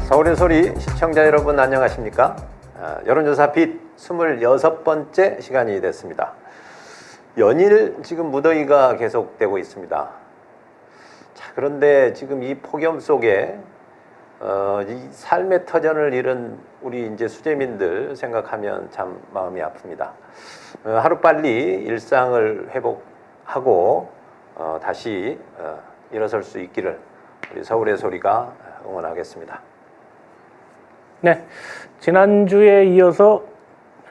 서울의 소리 시청자 여러분 안녕하십니까? 여론조사 빛 26번째 시간이 됐습니다. 연일 지금 무더위가 계속되고 있습니다. 자, 그런데 지금 이 폭염 속에 이 삶의 터전을 잃은 우리 이제 수재민들 생각하면 참 마음이 아픕니다. 하루빨리 일상을 회복하고 다시 일어설 수 있기를 우리 서울의 소리가 응원하겠습니다. 네, 지난주에 이어서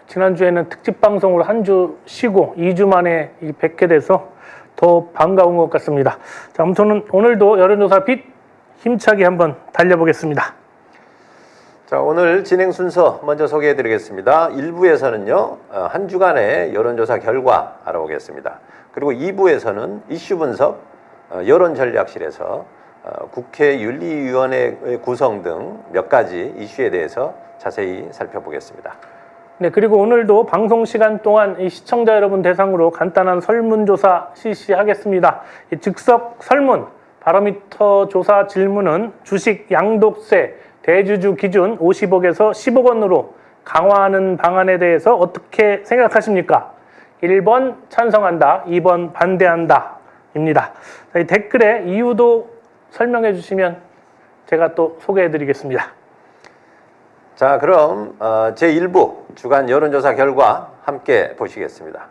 지난주에는 특집 방송으로 한 주 쉬고 2주 만에 뵙게 돼서 더 반가운 것 같습니다. 자, 아무튼 오늘도 여론조사 빛 힘차게 한번 달려보겠습니다. 자, 오늘 진행 순서 먼저 소개해 드리겠습니다. 1부에서는요, 한 주간의 여론조사 결과 알아보겠습니다. 그리고 2부에서는 이슈 분석, 여론전략실에서 국회 윤리위원회 구성 등 몇 가지 이슈에 대해서 자세히 살펴보겠습니다. 네, 그리고 오늘도 방송 시간 동안 이 시청자 여러분 대상으로 간단한 설문조사 실시하겠습니다. 이 즉석 설문, 바로미터 조사 질문은 주식 양도세 대주주 기준 50억에서 10억 원으로 강화하는 방안에 대해서 어떻게 생각하십니까? 1번 찬성한다, 2번 반대한다 입니다. 자, 이 댓글에 이유도 설명해 주시면 제가 또 소개해 드리겠습니다. 자, 그럼 제1부 주간 여론조사 결과 함께 보시겠습니다.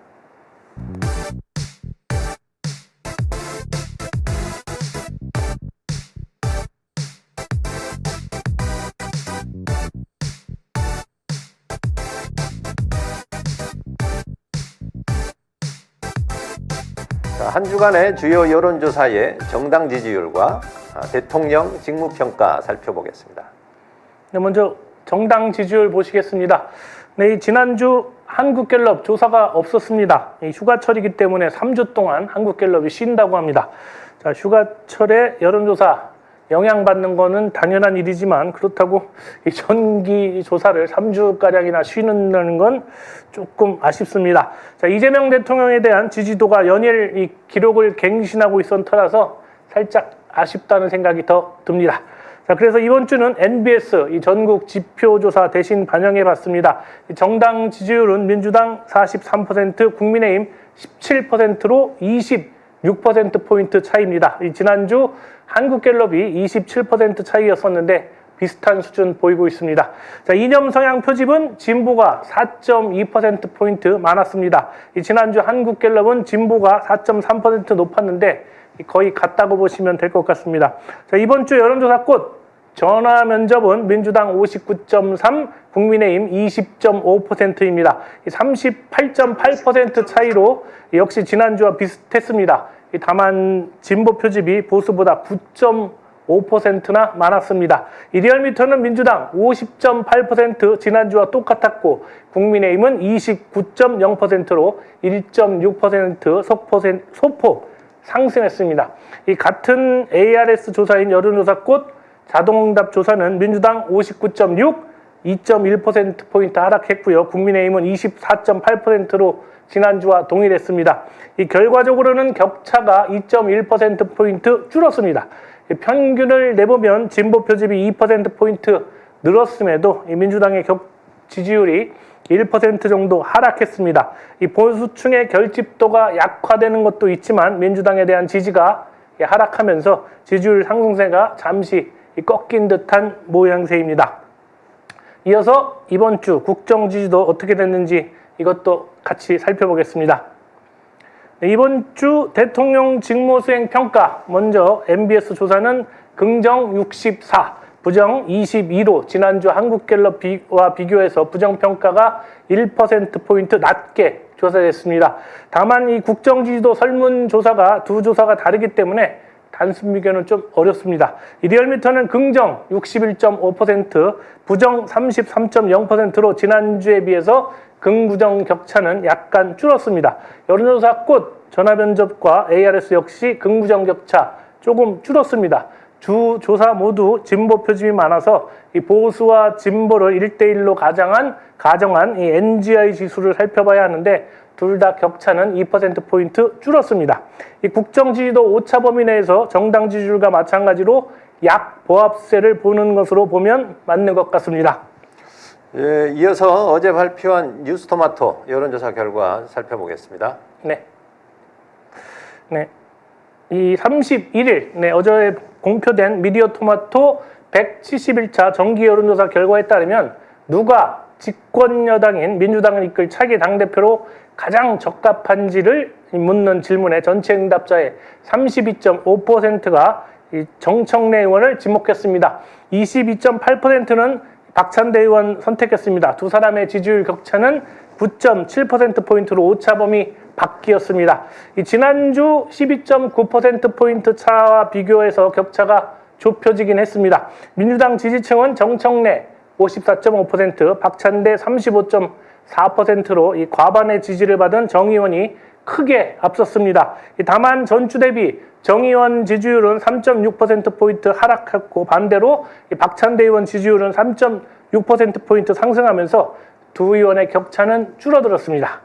자, 한 주간의 주요 여론조사의 정당 지지율과 대통령 직무평가 살펴보겠습니다. 네, 먼저 정당 지지율 보시겠습니다. 네, 지난주 한국갤럽 조사가 없었습니다. 휴가철이기 때문에 3주 동안 한국갤럽이 쉰다고 합니다. 자, 휴가철에 여론조사 영향받는 거는 당연한 일이지만 그렇다고 이 정기 조사를 3주가량이나 쉬는 건 조금 아쉽습니다. 자, 이재명 대통령에 대한 지지도가 연일 이 기록을 갱신하고 있던 터라서 살짝 아쉽다는 생각이 더 듭니다. 자, 그래서 이번 주는 NBS 이 전국 지표조사 대신 반영해 봤습니다. 정당 지지율은 민주당 43%, 국민의힘 17%로 26%포인트 차이입니다. 지난주 한국갤럽이 27% 차이였었는데 비슷한 수준 보이고 있습니다. 자, 이념 성향 표집은 진보가 4.2%포인트 많았습니다. 지난주 한국갤럽은 진보가 4.3% 높았는데 거의 같다고 보시면 될 것 같습니다. 자, 이번 주 여론조사 꽃 전화 면접은 민주당 59.3, 국민의힘 20.5%입니다. 38.8% 차이로 역시 지난주와 비슷했습니다. 다만 진보 표집이 보수보다 9.5%나 많았습니다. 리얼미터는 민주당 50.8% 지난주와 똑같았고 국민의힘은 29.0%로 1.6% 소폭 상승했습니다. 이 같은 ARS 조사인 여론조사 꽃 자동응답 조사는 민주당 59.6, 2.1%포인트 하락했고요. 국민의힘은 24.8%로 지난주와 동일했습니다. 이 결과적으로는 격차가 2.1%포인트 줄었습니다. 평균을 내보면 진보 표집이 2%포인트 늘었음에도 이 민주당의 지지율이 1% 정도 하락했습니다. 이 보수층의 결집도가 약화되는 것도 있지만 민주당에 대한 지지가 하락하면서 지지율 상승세가 잠시 꺾인 듯한 모양새입니다. 이어서 이번 주 국정 지지도 어떻게 됐는지 이것도 같이 살펴보겠습니다. 이번 주 대통령 직무수행 평가, 먼저 MBS 조사는 긍정 64, 부정 22로 지난주 한국갤럽과 비교해서 부정평가가 1%포인트 낮게 조사됐습니다. 다만 이 국정지지도 설문조사가 두 조사가 다르기 때문에 단순 비교는 좀 어렵습니다. 리얼미터는 긍정 61.5%, 부정 33.0%로 지난주에 비해서 긍부정 격차는 약간 줄었습니다. 여론조사 꽃 전화면접과 ARS 역시 긍부정 격차 조금 줄었습니다. 두 조사 모두 진보 표집이 많아서 이 보수와 진보를 1대1로 가정한 이 NGI 지수를 살펴봐야 하는데 둘 다 격차는 2%포인트 줄었습니다. 이 국정 지지도 오차 범위 내에서 정당 지지율과 마찬가지로 약보합세를 보는 것으로 보면 맞는 것 같습니다. 예, 이어서 어제 발표한 뉴스토마토 여론조사 결과 살펴보겠습니다. 네. 네. 이 31일, 네, 어제 공표된 미디어토마토 171차 정기 여론조사 결과에 따르면 누가 집권 여당인 민주당을 이끌 차기 당대표로 가장 적합한지를 묻는 질문에 전체 응답자의 32.5%가 정청래 의원을 지목했습니다. 22.8%는 박찬대 의원 선택했습니다. 두 사람의 지지율 격차는 9.7%포인트로 오차범위 밖이었습니다. 지난주 12.9%포인트 차와 비교해서 격차가 좁혀지긴 했습니다. 민주당 지지층은 정청래 54.5%, 박찬대 35.4%로 이 과반의 지지를 받은 정 의원이 크게 앞섰습니다. 다만 전주 대비 정 의원 지지율은 3.6%포인트 하락했고 반대로 박찬대 의원 지지율은 3.6%포인트 상승하면서 두 의원의 격차는 줄어들었습니다.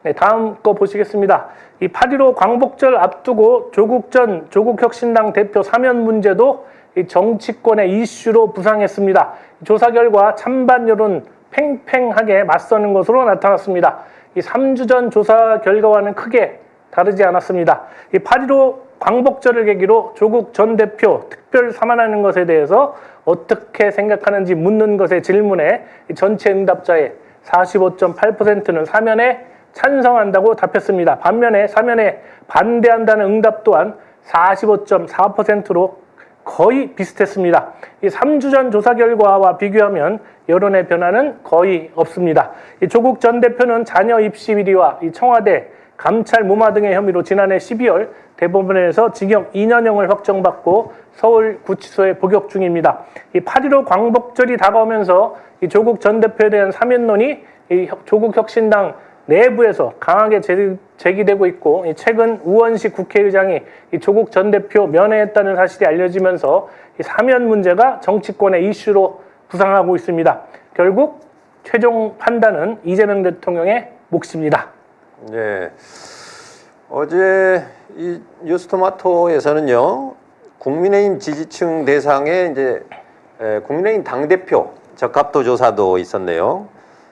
네, 다음 거 보시겠습니다. 이 8.15 광복절 앞두고 조국 전 조국혁신당 대표 사면 문제도 이 정치권의 이슈로 부상했습니다. 조사 결과 찬반 여론 팽팽하게 맞서는 것으로 나타났습니다. 이 3주 전 조사 결과와는 크게 다르지 않았습니다. 이 8.15 광복절을 계기로 조국 전 대표 특별 사면하는 것에 대해서 어떻게 생각하는지 묻는 것의 질문에 전체 응답자의 45.8%는 사면에 찬성한다고 답했습니다. 반면에 사면에 반대한다는 응답 또한 45.4%로 거의 비슷했습니다. 이 3주 전 조사 결과와 비교하면 여론의 변화는 거의 없습니다. 이 조국 전 대표는 자녀 입시 비리와 이 청와대 감찰 무마 등의 혐의로 지난해 12월 대법원에서 징역 2년형을 확정받고 서울 구치소에 복역 중입니다. 이 8.15 광복절이 다가오면서 이 조국 전 대표에 대한 사면론이 이 조국 혁신당 내부에서 강하게 제기되고 있고 최근 우원식 국회의장이 이 조국 전 대표 면회했다는 사실이 알려지면서 이 사면 문제가 정치권의 이슈로 부상하고 있습니다. 결국 최종 판단은 이재명 대통령의 몫입니다. 네, 어제 이 뉴스토마토에서는요 국민의힘 지지층 대상의 이제 국민의힘 당대표 적합도 조사도 있었네요.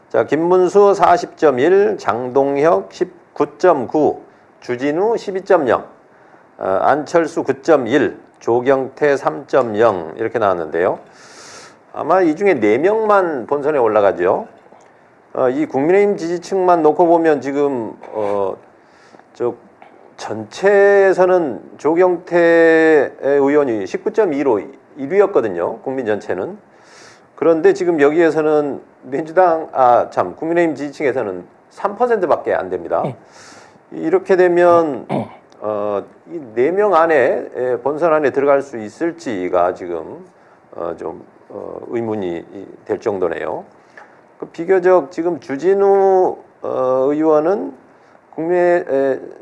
자, 김문수 40.1, 장동혁 19.9, 주진우 12.0, 안철수 9.1, 조경태 3.0 이렇게 나왔는데요. 아마 이 중에 4명만 본선에 올라가죠. 이 국민의힘 지지층만 놓고 보면 지금 저 전체에서는 조경태 의원이 19.2로 1위였거든요. 국민 전체는. 그런데 지금 여기에서는 국민의힘 지지층에서는 3%밖에 안 됩니다. 이렇게 되면 이 4명 안에 본선 안에 들어갈 수 있을지가 지금 좀 의문이 될 정도네요. 비교적 지금 주진우 의원은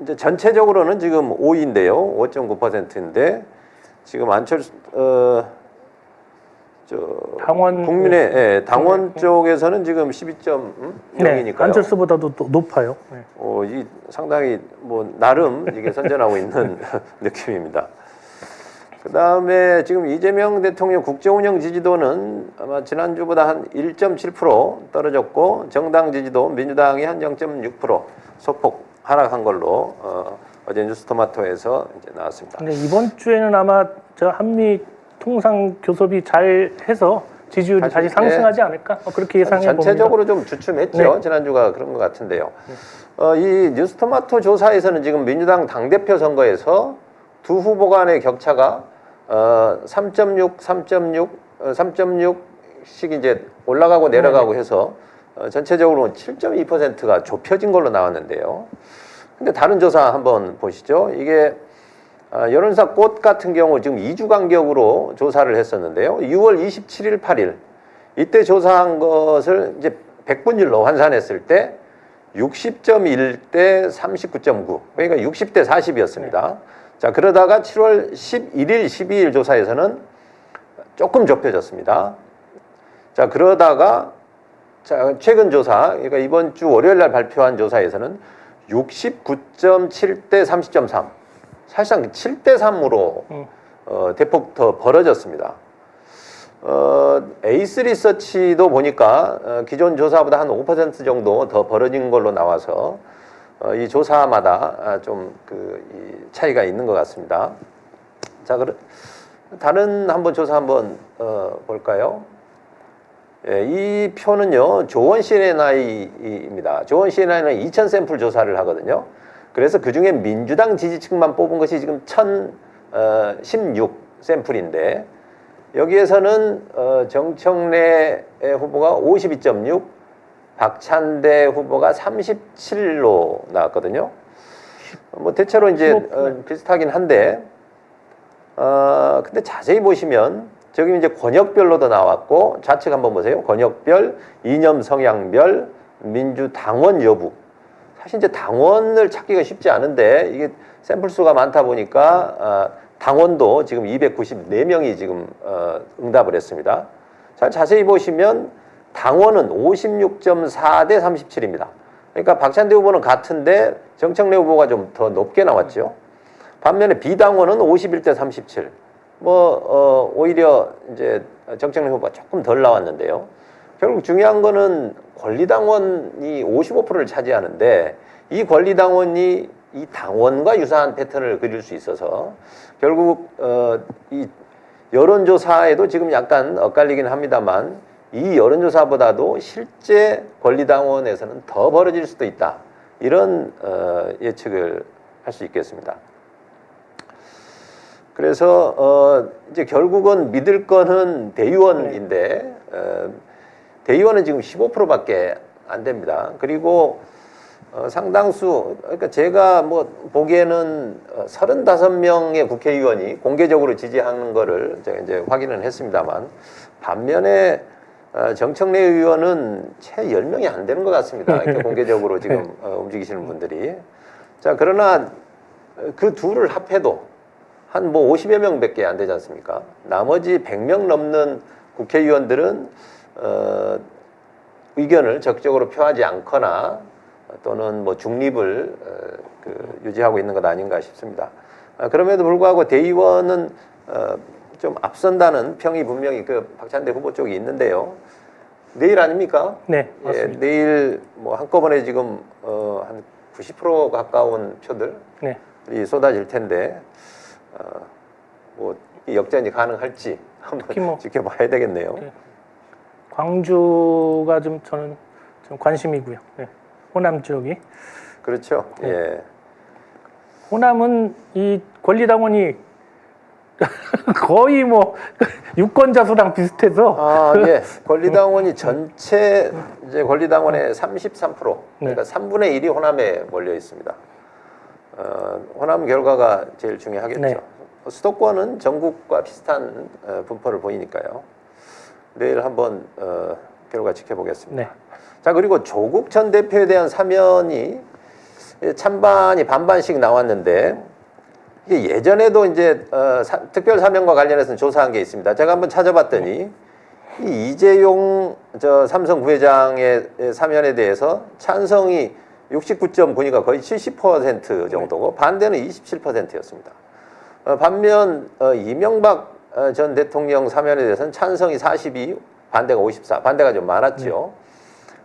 이제 전체적으로는 지금 5위인데요. 5.9%인데 지금 안철수 국민의 당원 쪽에서는 지금 12.0이니까요. 네, 안철수보다도 또 높아요. 네. 이 상당히 나름 이게 선전하고 있는 느낌입니다. 그 다음에 지금 이재명 대통령 국정운영 지지도는 아마 지난주보다 한 1.7% 떨어졌고 정당 지지도 민주당이 한 0.6% 소폭 하락한 걸로 어제 뉴스토마토에서 이제 나왔습니다. 근데 이번 주에는 아마 저 한미 통상 교섭이 잘 해서 지지율이 다시 상승하지 않을까? 그렇게 예상해 봅니다. 전체적으로 좀 주춤했죠. 네. 지난주가 그런 것 같은데요. 이 뉴스토마토 조사에서는 지금 민주당 당대표 선거에서 두 후보 간의 격차가 3.6씩 이제 올라가고 내려가고 해서 전체적으로 7.2%가 좁혀진 걸로 나왔는데요. 근데 다른 조사 한번 보시죠. 이게 여론조사 꽃 같은 경우 지금 2주 간격으로 조사를 했었는데요. 6월 27일, 8일 이때 조사한 것을 이제 100분율로 환산했을 때 60.1 대 39.9 그러니까 60대 40이었습니다. 자, 그러다가 7월 11일, 12일 조사에서는 조금 좁혀졌습니다. 자, 그러다가 최근 조사, 그러니까 이번 주 월요일 날 발표한 조사에서는 69.7 대 30.3 사실상 7대 3으로 대폭 더 벌어졌습니다. 에이스 리서치도 보니까 기존 조사보다 한 5% 정도 더 벌어진 걸로 나와서 이 조사마다 좀 이 차이가 있는 것 같습니다. 자, 다른 한번 조사 한번 볼까요? 예, 이 표는요, 조원 CNI입니다. 조원 CNI는 2000 샘플 조사를 하거든요. 그래서 그 중에 민주당 지지층만 뽑은 것이 지금 1016 샘플인데, 여기에서는 정청래 후보가 52.6, 박찬대 후보가 37로 나왔거든요. 뭐 대체로 이제 비슷하긴 한데, 근데 자세히 보시면 저기 이제 권역별로도 나왔고, 좌측 한번 보세요. 권역별, 이념 성향별, 민주당원 여부. 사실 이제 당원을 찾기가 쉽지 않은데 이게 샘플 수가 많다 보니까 당원도 지금 294명이 지금 응답을 했습니다. 자, 자세히 보시면 당원은 56.4 대 37입니다. 그러니까 박찬대 후보는 같은데 정청래 후보가 좀 더 높게 나왔죠. 반면에 비당원은 51 대 37. 오히려 이제 정청래 후보가 조금 덜 나왔는데요. 결국 중요한 거는 권리당원이 55%를 차지하는데, 이 권리당원이 이 당원과 유사한 패턴을 그릴 수 있어서 결국 이 여론조사에도 지금 약간 엇갈리긴 합니다만, 이 여론조사보다도 실제 권리당원에서는 더 벌어질 수도 있다, 이런 예측을 할 수 있겠습니다. 그래서 이제 결국은 믿을 거는 대의원인데, 대의원은 지금 15%밖에 안 됩니다. 그리고 상당수, 그러니까 제가 뭐 보기에는 35명의 국회의원이 공개적으로 지지하는 거를 제가 이제 확인은 했습니다만, 반면에 정청래 의원은 채 10명이 안 되는 것 같습니다. 이렇게 공개적으로 지금 움직이시는 분들이. 자, 그러나 그 둘을 합해도 한 뭐 50여 명밖에 안 되지 않습니까? 나머지 100명 넘는 국회의원들은 의견을 적극적으로 표하지 않거나 또는 뭐 중립을 유지하고 있는 것 아닌가 싶습니다. 그럼에도 불구하고 대의원은 좀 앞선다는 평이 분명히 그 박찬대 후보 쪽이 있는데요. 내일 아닙니까? 네, 맞습니다. 예, 내일 뭐 한꺼번에 지금 한 90% 가까운 표들이 쏟아질 텐데, 뭐 이 역전이 가능할지 한번 지켜봐야 되겠네요. 네. 광주가 좀 저는 좀 관심이고요. 네. 호남 지역이. 그렇죠. 네. 예. 호남은 이 권리당원이 거의 뭐 유권자 수랑 비슷해서. 예. 권리당원이 전체 이제 권리당원의 33%, 그러니까 3분의 1이 호남에 몰려 있습니다. 호남 결과가 제일 중요하겠죠. 네. 수도권은 전국과 비슷한 분포를 보이니까요. 내일 한번 결과 지켜보겠습니다. 네. 자, 그리고 조국 전 대표에 대한 사면이 찬반이 반반씩 나왔는데, 이게 예전에도 이제 특별 사면과 관련해서 조사한 게 있습니다. 제가 한번 찾아봤더니 이 이재용 삼성 부회장의 사면에 대해서 찬성이 69.9니까 거의 70% 정도고 반대는 27%였습니다. 반면 이명박 전 대통령 사면에 대해서는 찬성이 42, 반대가 54, 반대가 좀 많았죠.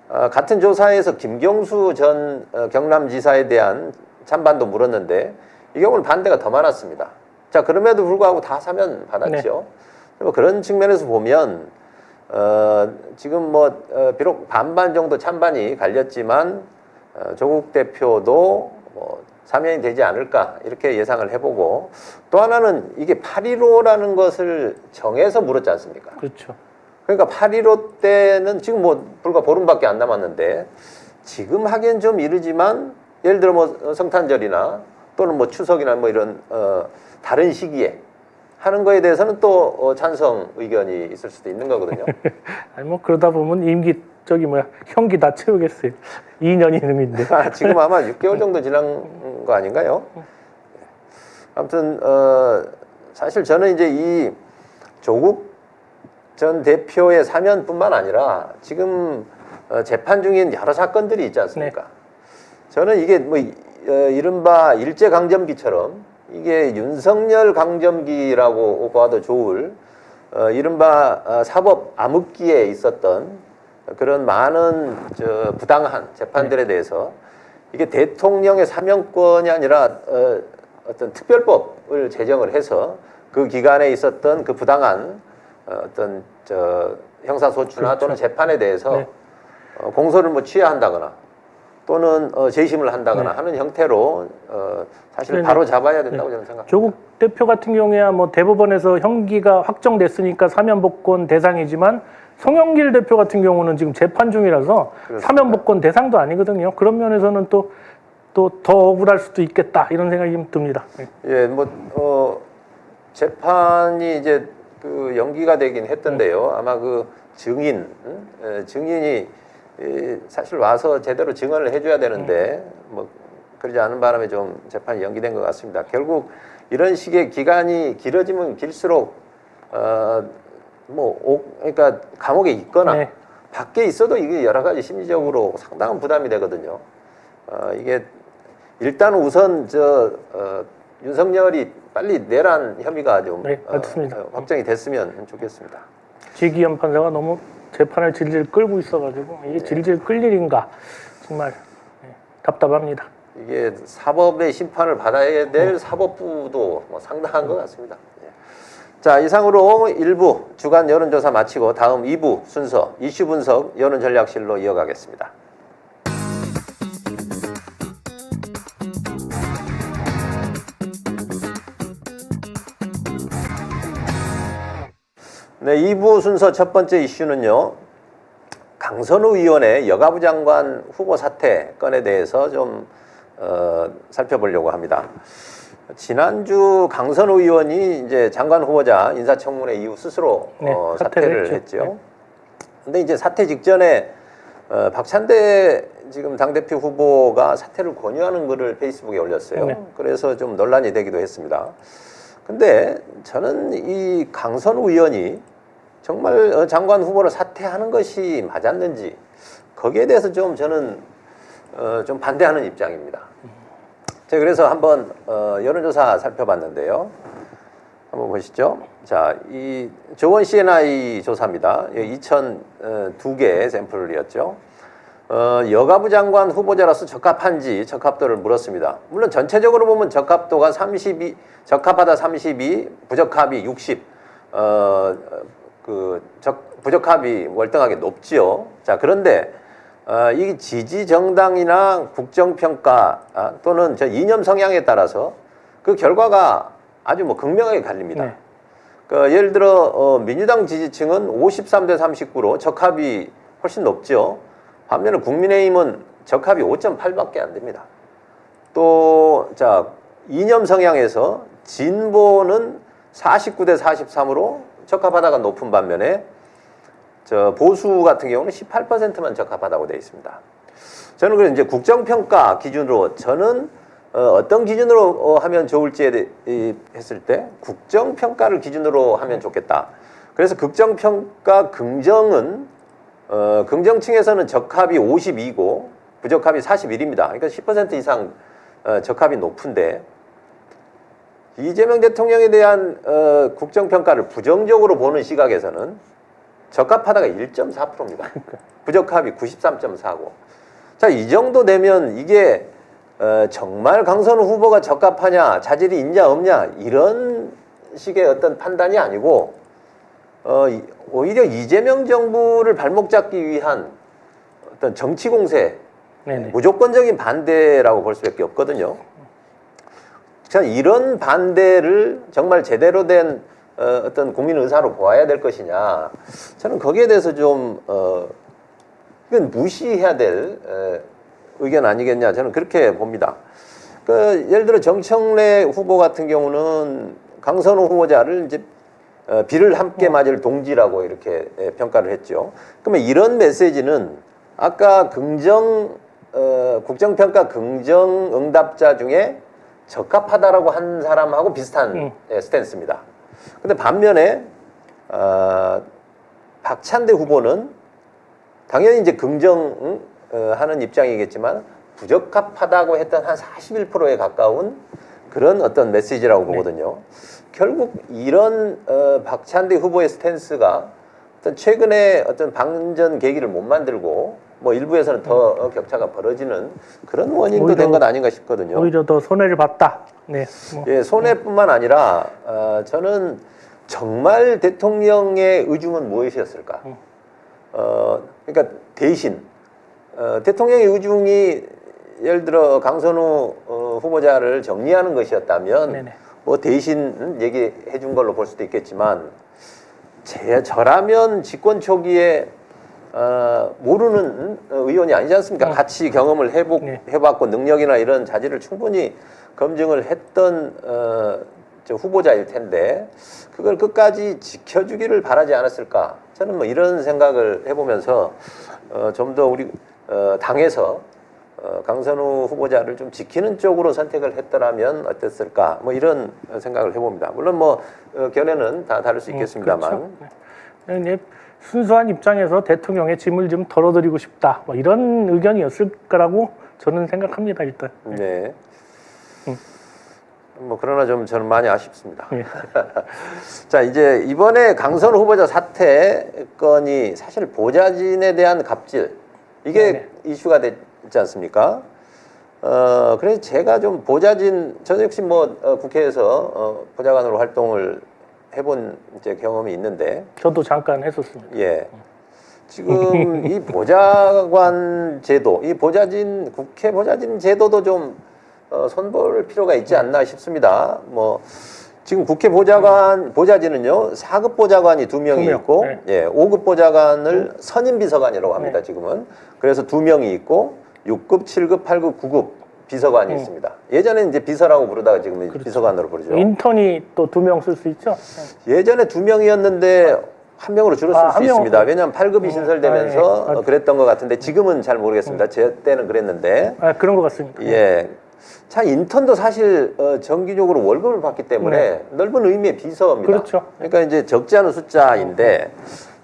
같은 조사에서 김경수 전 경남지사에 대한 찬반도 물었는데 이 경우는 반대가 더 많았습니다. 자, 그럼에도 불구하고 다 사면 받았죠. 뭐 그런 측면에서 보면 지금 뭐 비록 반반 정도 찬반이 갈렸지만 조국 대표도 뭐 사면이 되지 않을까 이렇게 예상을 해보고, 또 하나는 이게 8.15라는 것을 정해서 물었지 않습니까? 그렇죠. 그러니까 8.15 때는 지금 뭐 불과 보름밖에 안 남았는데, 지금 하기엔 좀 이르지만 예를 들어 뭐 성탄절이나 또는 뭐 추석이나 뭐 이런 다른 시기에 하는 거에 대해서는 또 찬성 의견이 있을 수도 있는 거거든요. 아니 뭐 그러다 보면 임기 형기 다 채우겠어요. 2년이 넘는데. 지금 아마 6개월 정도 지난 거 아닌가요? 아무튼 사실 저는 이제 이 조국 전 대표의 사면뿐만 아니라 지금 재판 중인 여러 사건들이 있지 않습니까? 저는 이게 뭐 이른바 일제강점기처럼 이게 윤석열 강점기라고 봐도 좋을 이른바 사법 암흑기에 있었던 그런 많은 부당한 재판들에 대해서 이게 대통령의 사면권이 아니라 어떤 특별법을 제정을 해서 그 기간에 있었던 그 부당한 어떤 형사소추나 또는 재판에 대해서 네. 공소를 뭐 취하한다거나 또는 재심을 한다거나 하는 형태로 사실 바로 잡아야 된다고 저는 생각합니다. 조국 대표 같은 경우에야 뭐 대법원에서 형기가 확정됐으니까 사면복권 대상이지만 송영길 대표 같은 경우는 지금 재판 중이라서 그렇습니다. 사면복권 대상도 아니거든요. 그런 면에서는 또 더 억울할 수도 있겠다 이런 생각이 좀 듭니다. 네. 예, 뭐 재판이 이제 그 연기가 되긴 했던데요. 아마 그 증인이 사실 와서 제대로 증언을 해줘야 되는데 뭐 그러지 않은 바람에 좀 재판이 연기된 것 같습니다. 결국 이런 식의 기간이 길어지면 길수록 그러니까 감옥에 있거나 네. 밖에 있어도 이게 여러 가지 심리적으로 상당한 부담이 되거든요. 이게 일단 우선 윤석열이 빨리 내란 혐의가 좀 네, 맞습니다. 확정이 됐으면 좋겠습니다. 지기현 판사가 너무 재판을 질질 끌고 있어가지고 이게 질질 끌 일인가 정말 답답합니다. 이게 사법의 심판을 받아야 될 사법부도 뭐 상당한 것 같습니다. 예. 자, 이상으로 1부 주간 여론조사 마치고 다음 2부 순서 이슈 분석 여론전략실로 이어가겠습니다. 네, 2부 순서 첫 번째 이슈는요. 강선우 의원의 여가부 장관 후보 사퇴 건에 대해서 좀 살펴보려고 합니다. 지난주 강선우 의원이 이제 장관 후보자 인사청문회 이후 스스로 사퇴를 했죠. 근데 이제 사퇴 직전에 박찬대 지금 당대표 후보가 사퇴를 권유하는 글을 페이스북에 올렸어요. 네. 그래서 좀 논란이 되기도 했습니다. 근데 저는 이 강선우 의원이 정말 장관 후보를 사퇴하는 것이 맞았는지 거기에 대해서 좀 저는 좀 반대하는 입장입니다. 제가 그래서 한번 여론조사 살펴봤는데요. 한번 보시죠. 자, 이 조원 CNI 조사입니다. 2002개 샘플이었죠. 여가부 장관 후보자로서 적합한지 적합도를 물었습니다. 물론 전체적으로 보면 적합도가 32, 적합하다 32, 부적합이 60. 부적합이 월등하게 높지요. 자, 그런데 이 지지 정당이나 국정평가 또는 이념 성향에 따라서 그 결과가 아주 뭐 극명하게 갈립니다. 네. 예를 들어 민주당 지지층은 53대 39로 적합이 훨씬 높죠. 반면에 국민의힘은 적합이 5.8밖에 안 됩니다. 또 이념 성향에서 진보는 49대 43으로 적합하다가 높은 반면에 보수 같은 경우는 18%만 적합하다고 되어 있습니다. 저는 그래서 이제 국정평가 기준으로 저는 어떤 기준으로 하면 좋을지에 했을 때 국정평가를 기준으로 하면 좋겠다. 그래서 국정평가 긍정은 긍정층에서는 적합이 52고 부적합이 41입니다. 그러니까 10% 이상 적합이 높은데 이재명 대통령에 대한 국정평가를 부정적으로 보는 시각에서는 적합하다가 1.4%입니다. 부적합이 93.4고. 자, 이 정도 되면 이게 정말 강선우 후보가 적합하냐, 자질이 있냐 없냐 이런 식의 어떤 판단이 아니고 오히려 이재명 정부를 발목 잡기 위한 어떤 정치 공세, 무조건적인 반대라고 볼 수밖에 없거든요. 저는 이런 반대를 정말 제대로 된 어떤 국민 의사로 보아야 될 것이냐, 저는 거기에 대해서 좀 이건 무시해야 될 의견 아니겠냐, 저는 그렇게 봅니다. 예를 들어 정청래 후보 같은 경우는 강선우 후보자를 이제 비를 함께 맞을 동지라고 이렇게 평가를 했죠. 그러면 이런 메시지는 아까 국정평가 긍정 응답자 중에 적합하다라고 한 사람하고 비슷한 스탠스입니다. 근데 반면에 박찬대 후보는 당연히 이제 긍정하는 입장이겠지만 부적합하다고 했던 한 41%에 가까운 그런 어떤 메시지라고 보거든요. 결국 이런 박찬대 후보의 스탠스가 어떤 최근에 어떤 방전 계기를 못 만들고 뭐 일부에서는 더 격차가 벌어지는 그런 원인도 된 건 아닌가 싶거든요. 오히려 더 손해를 봤다. 네. 뭐. 예, 손해뿐만 아니라 저는 정말 대통령의 의중은 무엇이었을까? 그러니까 대신 대통령의 의중이 예를 들어 강선우 후보자를 정리하는 것이었다면 네네. 뭐 대신 얘기해 준 걸로 볼 수도 있겠지만 저라면 집권 초기에 모르는 의원이 아니지 않습니까? 같이 경험을 해봤고 능력이나 이런 자질을 충분히 검증을 했던 저 후보자일 텐데 그걸 끝까지 지켜주기를 바라지 않았을까? 저는 뭐 이런 생각을 해보면서 좀 더 우리 당에서 강선우 후보자를 좀 지키는 쪽으로 선택을 했더라면 어땠을까? 뭐 이런 생각을 해봅니다. 물론 뭐 견해는 다 다를 수 있겠습니다만. 그렇죠. 네. 순수한 입장에서 대통령의 짐을 좀 덜어드리고 싶다. 뭐 이런 의견이었을 거라고 저는 생각합니다. 일단. 네. 뭐 그러나 좀 저는 많이 아쉽습니다. 네. 자, 이제 이번에 강선우 후보자 사퇴 건이 사실 보좌진에 대한 갑질 이게 네네. 이슈가 됐지 않습니까? 그래서 제가 좀 보좌진 저 역시 뭐 국회에서 보좌관으로 활동을 해본 이제 경험이 있는데 저도 잠깐 했었습니다. 예. 지금 이 보좌관 제도, 이 보좌진 국회 보좌진 제도도 좀 손볼 필요가 있지 않나 싶습니다. 뭐 지금 국회 보좌진은요 4급 보좌관이 2명이 있고 네. 예, 5급 보좌관을 선임 비서관이라고 합니다. 지금은 그래서 2명이 있고 6급, 7급, 8급, 9급 비서관이 있습니다. 예전에 이제 비서라고 부르다가 지금 그렇죠. 비서관으로 부르죠. 인턴이 또 2명 쓸 수 있죠. 예전에 2명이었는데 1명으로 줄었을 수 있습니다. 왜냐하면 8급이 신설되면서 그랬던 것 같은데 지금은 잘 모르겠습니다. 제 때는 그랬는데 그런 것 같습니다. 예. 자, 인턴도 사실 정기적으로 월급을 받기 때문에 넓은 의미의 비서입니다. 그렇죠. 그러니까 이제 적지 않은 숫자인데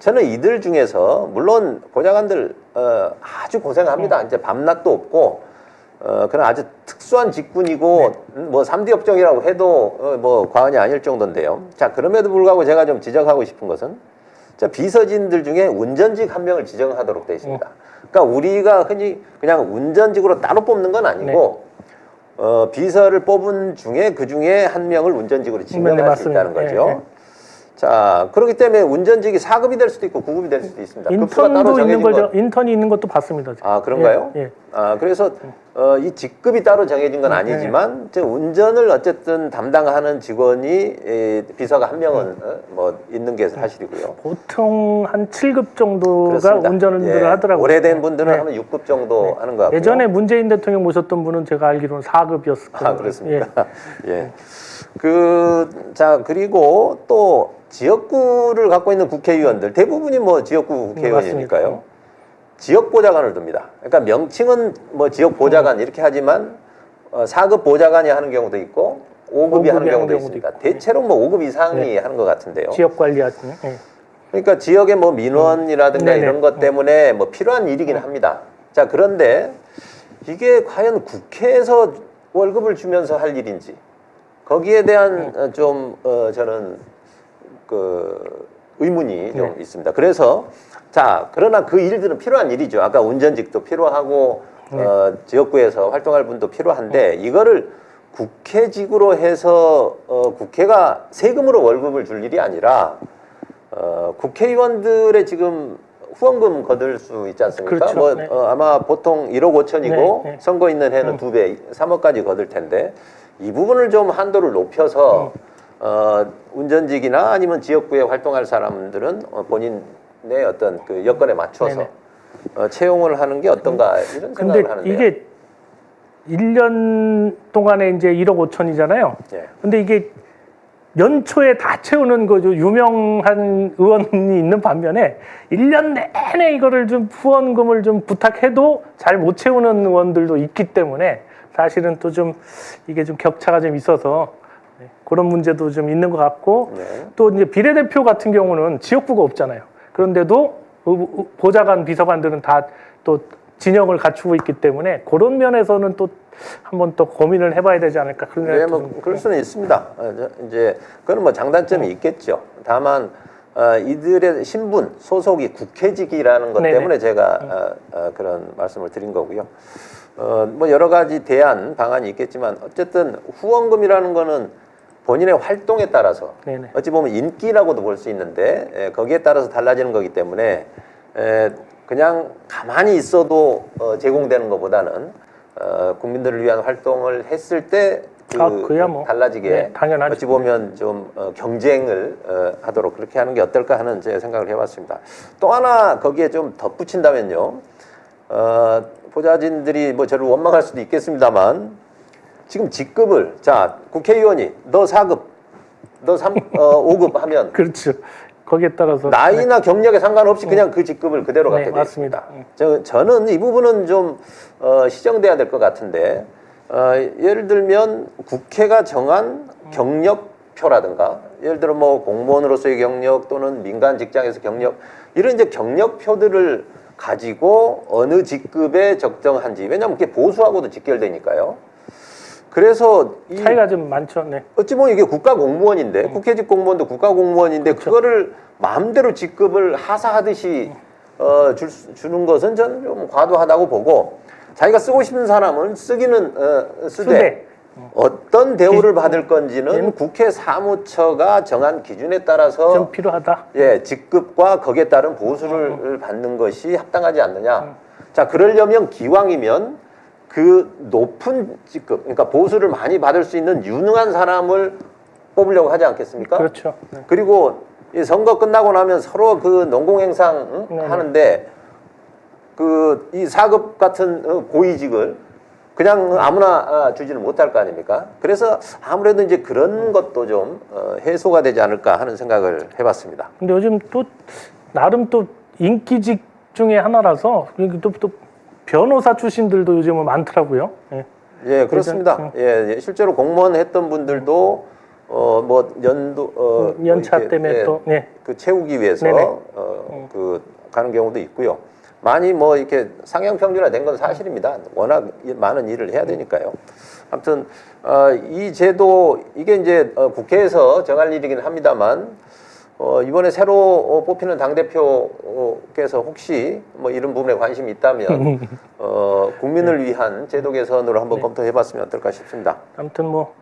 저는 이들 중에서 물론 보좌관들 아주 고생합니다. 이제 밤낮도 없고 그런 아주 특수한 직군이고 뭐 3D 업종이라고 해도 뭐 과언이 아닐 정도인데요. 자, 그럼에도 불구하고 제가 좀 지적하고 싶은 것은 자, 비서진들 중에 운전직 1명을 지정하도록 되어 있습니다. 그러니까 우리가 흔히 그냥 운전직으로 따로 뽑는 건 아니고 비서를 뽑은 중에 그 중에 1명을 운전직으로 지명할 수 있다는 거죠. 자, 그렇기 때문에 운전직이 4급이 될 수도 있고 9급이 될 수도 있습니다. 인턴도 있는 거죠. 인턴이 있는 것도 봤습니다. 제가. 아, 그런가요? 예. 그래서 이 직급이 따로 정해진 건 아니지만 운전을 어쨌든 담당하는 직원이 비서가 1명은 뭐 있는 게 사실이고요. 보통 한 7급 정도가 그렇습니다. 운전을 하더라고요. 오래된 분들은 하면 6급 정도 하는 것 같고요. 예전에 문재인 대통령 모셨던 분은 제가 알기로는 4급이었을 거예요. 아, 그렇습니까? 예. 자, 그리고 또 지역구를 갖고 있는 국회의원들 대부분이 뭐 지역구 국회의원이니까요. 지역 보좌관을 둡니다. 그러니까 명칭은 뭐 지역 보좌관 이렇게 하지만 4급 보좌관이 하는 경우도 있고 5급이 하는 경우도 있습니다. 있고. 대체로 뭐 5급 이상이 하는 것 같은데요. 지역 관리하시는. 그러니까 지역의 뭐 민원이라든가 이런 것 때문에 뭐 필요한 일이긴 합니다. 자, 그런데 이게 과연 국회에서 월급을 주면서 할 일인지 거기에 대한 좀 저는 그 의문이 좀 있습니다. 그래서 자, 그러나 그 일들은 필요한 일이죠. 아까 운전직도 필요하고 지역구에서 활동할 분도 필요한데 이거를 국회직으로 해서 국회가 세금으로 월급을 줄 일이 아니라 국회의원들의 지금 후원금 거둘 수 있지 않습니까? 그렇죠. 뭐 아마 보통 1억 5천이고 선거 있는 해는 2배, 3억까지 거둘 텐데 이 부분을 좀 한도를 높여서 운전직이나 아니면 지역구에 활동할 사람들은 본인의 어떤 그 여건에 맞춰서 채용을 하는 게 어떤가 이런 생각을 하는데요. 이게 1년 동안에 이제 1억 5천이잖아요. 예. 근데 이게 연초에 다 채우는 거죠. 유명한 의원이 있는 반면에 1년 내내 이거를 좀 후원금을 좀 부탁해도 잘 못 채우는 의원들도 있기 때문에 사실은 또 좀 이게 좀 격차가 좀 있어서 그런 문제도 좀 있는 것 같고 또 이제 비례대표 같은 경우는 지역구가 없잖아요. 그런데도 보좌관, 비서관들은 다 또 진영을 갖추고 있기 때문에 그런 면에서는 또 한번 또 고민을 해봐야 되지 않을까 그런 네, 생각도 뭐 좀. 그럴 수는 있습니다. 이제 그건 뭐 장단점이 있겠죠. 다만 이들의 신분 소속이 국회직이라는 것 네네. 때문에 제가 그런 말씀을 드린 거고요. 뭐 여러 가지 대안 방안이 있겠지만 어쨌든 후원금이라는 거는 본인의 활동에 따라서 네네. 어찌 보면 인기라고도 볼 수 있는데 거기에 따라서 달라지는 거기 때문에 그냥 가만히 있어도 제공되는 것보다는 국민들을 위한 활동을 했을 때 그야 뭐. 달라지게 네, 당연하죠. 어찌 보면 좀 경쟁을 하도록 그렇게 하는 게 어떨까 하는 제 생각을 해봤습니다. 또 하나 거기에 좀 덧붙인다면요. 보좌진들이 뭐 저를 원망할 수도 있겠습니다만 지금 직급을 자 국회의원이 너 4급, 너 5급 하면 그렇죠. 거기에 따라서 나이나 경력에 상관없이 그냥 그 직급을 그대로 네, 갖게 돼 맞습니다. 있습니다. 저는 이 부분은 좀 시정돼야 될 것 같은데 예를 들면 국회가 정한 경력표라든가 예를 들어 뭐 공무원으로서의 경력 또는 민간 직장에서 경력 이런 이제 경력표들을 가지고 어느 직급에 적정한지 왜냐하면 그게 보수하고도 직결되니까요. 그래서 이 차이가 좀 많죠. 네. 어찌 보면 이게 국가 공무원인데 국회직 공무원도 국가 공무원인데 그렇죠. 그거를 마음대로 직급을 하사하듯이 주는 것은 저는 좀 과도하다고 보고 자기가 쓰고 싶은 사람은 쓰기는 쓰되 어떤 대우를 받을 건지는 국회 사무처가 정한 기준에 따라서 좀 필요하다. 예, 직급과 거기에 따른 보수를 받는 것이 합당하지 않느냐. 자, 그러려면 기왕이면 그 높은 직급, 그러니까 보수를 많이 받을 수 있는 유능한 사람을 뽑으려고 하지 않겠습니까? 그렇죠. 네. 그리고 이 선거 끝나고 나면 서로 그 농공행상 하는데 그 이 4급 같은 고위직을 그냥 아무나 주지는 못할 거 아닙니까? 그래서 아무래도 이제 그런 것도 좀 해소가 되지 않을까 하는 생각을 해봤습니다. 근데 요즘 또 나름 또 인기직 중에 하나라서 또 변호사 출신들도 요즘은 많더라고요. 예. 예, 그렇습니다. 예, 실제로 공무원 했던 분들도 뭐 연차 이렇게, 때문에 또 네. 그 채우기 위해서 네네. 그 가는 경우도 있고요. 많이 뭐 이렇게 상향 평준화 된 건 사실입니다. 워낙 많은 일을 해야 되니까요. 아무튼 이 제도 이게 이제 국회에서 정할 일이긴 합니다만 이번에 새로 뽑히는 당대표께서 혹시 뭐 이런 부분에 관심이 있다면 국민을 위한 제도 개선으로 한번 검토해봤으면 어떨까 싶습니다. 아무튼 뭐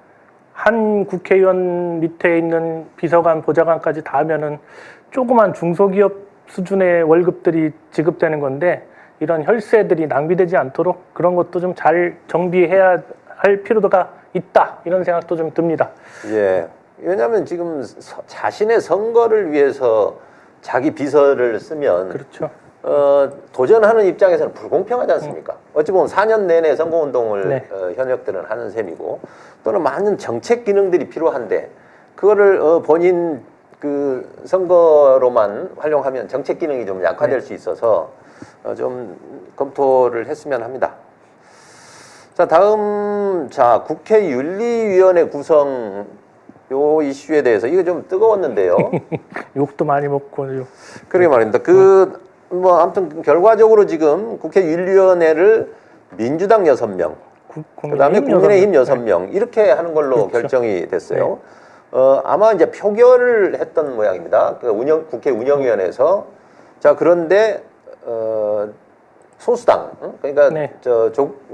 한 국회의원 밑에 있는 비서관, 보좌관까지 다 하면은 조그만 중소기업 수준의 월급들이 지급되는 건데 이런 혈세들이 낭비되지 않도록 그런 것도 좀 잘 정비해야 할 필요가 있다 이런 생각도 좀 듭니다. 예. 왜냐하면 지금 자신의 선거를 위해서 자기 비서를 쓰면 그렇죠. 도전하는 입장에서는 불공평하지 않습니까? 어찌 보면 4년 내내 선거운동을 네. 현역들은 하는 셈이고 또는 많은 정책 기능들이 필요한데 그거를 본인 그 선거로만 활용하면 정책 기능이 좀 약화될 수 있어서 좀 검토를 했으면 합니다. 자, 다음 국회 윤리위원회 구성 요 이슈에 대해서 이거 좀 뜨거웠는데요. 욕도 많이 먹고 그러게 말입니다. 뭐 아무튼 결과적으로 지금 국회 윤리위원회를 민주당 6명, 그다음에 국민의힘 6명 이렇게 하는 걸로 그렇죠. 결정이 됐어요. 아마 이제 표결을 했던 모양입니다. 그 국회 운영위원회에서 자 그런데 소수당 그러니까 네.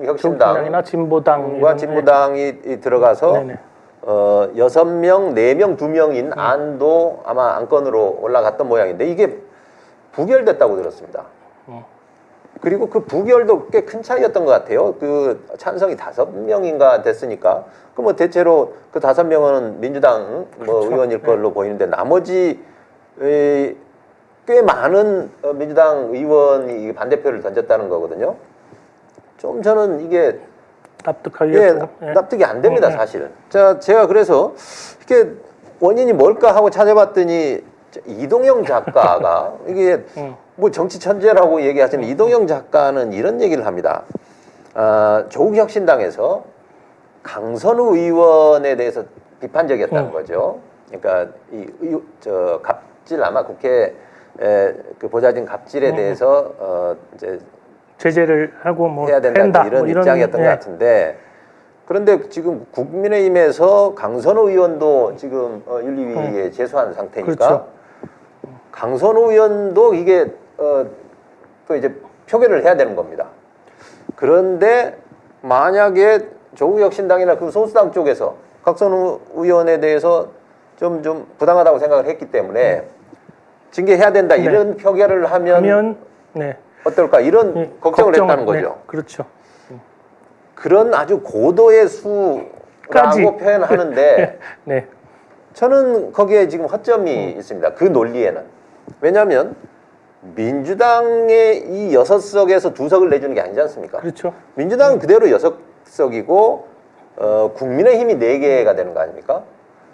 혁신당이나 진보당과 진보당이 들어가서 네네. 6명, 4명, 2명인 안도 아마 안건으로 올라갔던 모양인데 이게 부결됐다고 들었습니다. 그리고 그 부결도 꽤 큰 차이였던 것 같아요. 그 찬성이 5명인가 됐으니까. 그 뭐 대체로 그 5명은 민주당 뭐 그렇죠. 의원일 걸로 보이는데 나머지 꽤 많은 민주당 의원이 반대표를 던졌다는 거거든요. 좀 저는 이게 납득이 안 됩니다, 사실. 자, 제가 그래서 이렇게 원인이 뭘까 하고 찾아봤더니 이동영 작가가 이게 뭐 정치 천재라고 얘기하시는 이동영 작가는 이런 얘기를 합니다. 조국 혁신당에서 강선우 의원에 대해서 비판적이었다는 거죠. 그러니까 갑질 아마 국회 그 보좌진 갑질에 대해서 이제 제재를 하고 뭐 해야 된다 한다, 이런 뭐 입장이었던 예. 것 같은데 그런데 지금 국민의힘에서 강선호 의원도 지금 윤리위에 제소한 상태니까 그렇죠. 강선호 의원도 이게 또 이제 표결을 해야 되는 겁니다. 그런데 만약에 조국혁신당이나 그 소수당 쪽에서 강선호 의원에 대해서 좀 부당하다고 생각을 했기 때문에 징계해야 된다 이런 표결을 하면 네. 어떨까 이런 예, 걱정을 했다는 거죠. 네, 그렇죠. 그런 아주 고도의 수라고 표현하는데 네. 저는 거기에 지금 허점이 있습니다. 그 논리에는. 왜냐하면 민주당의 이 6석에서 2석을 내주는 게 아니지 않습니까? 그렇죠. 민주당은 그대로 6석이고 국민의힘이 4개가 되는 거 아닙니까?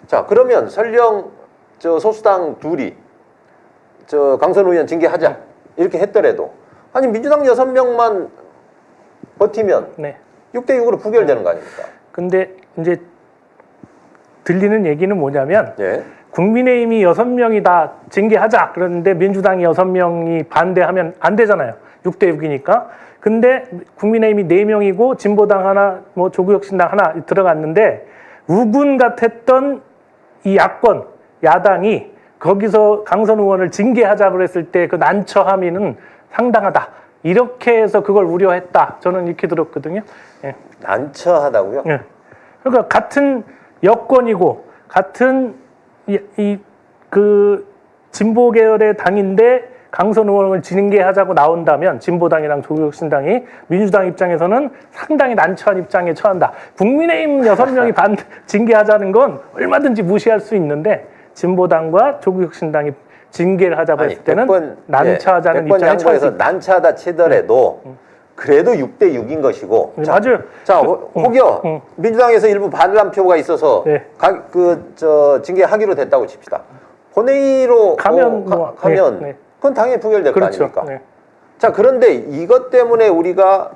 자, 그러면 설령 저 소수당 둘이 저 강선호 의원 징계하자 이렇게 했더라도 아니 민주당 6명만 버티면 네. 6대6으로 부결되는 거 아닙니까? 근데 이제 들리는 얘기는 뭐냐면 예. 국민의힘이 6명이 다 징계하자 그러는데 민주당이 6명이 반대하면 안 되잖아요. 6대6이니까. 근데 국민의힘이 4명이고 진보당 하나, 뭐 조국혁신당 하나 들어갔는데 우군 같았던 이 야권 야당이 거기서 강선 의원을 징계하자 그랬을 때 그 난처 함의는 상당하다. 이렇게 해서 그걸 우려했다. 저는 이렇게 들었거든요. 예. 난처하다고요? 예. 그러니까 같은 여권이고 같은 그 진보 계열의 당인데 강선 의원을 징계하자고 나온다면 진보당이랑 조국혁신당이 민주당 입장에서는 상당히 난처한 입장에 처한다. 국민의힘 6명이 징계하자는 건 얼마든지 무시할 수 있는데 진보당과 조국혁신당이 징계를 하자고 했을 때는 난처하자는 입장에 처해서 난처하다 치더라도 그래도 6대6인 것이고 맞아요. 자 혹여 민주당에서 일부 반란표가 있어서 네. 징계하기로 됐다고 칩시다. 본회의로 가면 그건 당연히 부결될 그렇죠. 거 아닙니까? 네. 자 그런데 이것 때문에 우리가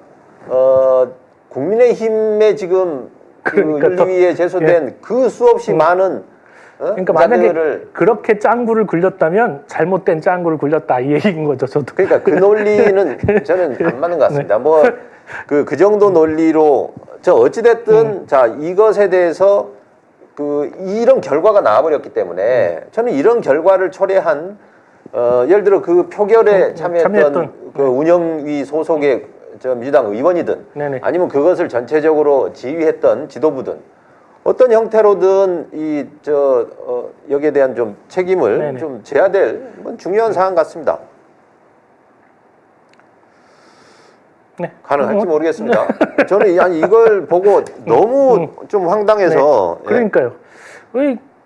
국민의힘에 지금 그러니까 그 윤리위에 제소된 그 수없이 많은 그러니까 만약에 그렇게 짱구를 굴렸다면 잘못된 짱구를 굴렸다 이 얘기인 거죠, 저도. 그러니까 그 논리는 저는 안 맞는 것 같습니다. 네. 뭐 그 정도 논리로 저 어찌 됐든 자 이것에 대해서 그 이런 결과가 나와버렸기 때문에 저는 이런 결과를 초래한 예를 들어 그 표결에 참여했던 그 운영위 소속의 저 민주당 의원이든 네네. 아니면 그것을 전체적으로 지휘했던 지도부든 어떤 형태로든 여기에 대한 좀 책임을 네네. 좀 져야 될 중요한 사안 같습니다. 네. 가능할지 모르겠습니다. 저는 이걸 보고 너무 좀 황당해서 네. 그러니까요.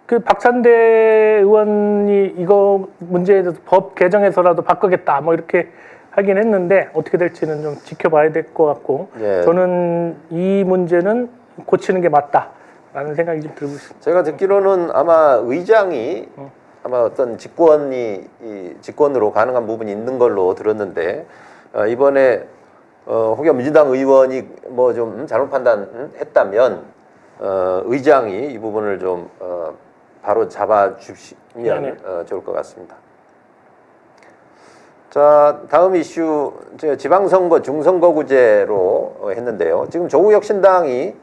그 박찬대 의원이 이거 문제에 대해서 법 개정해서라도 바꾸겠다 뭐 이렇게 하긴 했는데 어떻게 될지는 좀 지켜봐야 될 것 같고 예. 저는 이 문제는 고치는 게 맞다라는 생각이 좀 들고 있습니다. 제가 듣기로는 아마 의장이 아마 어떤 직권으로 가능한 부분이 있는 걸로 들었는데 이번에 혹여 민주당 의원이 뭐 좀 잘못 판단했다면 의장이 이 부분을 좀 바로 잡아주시면 좋을 것 같습니다. 자, 다음 이슈 지방선거 중선거구제로 했는데요. 지금 조국혁신당이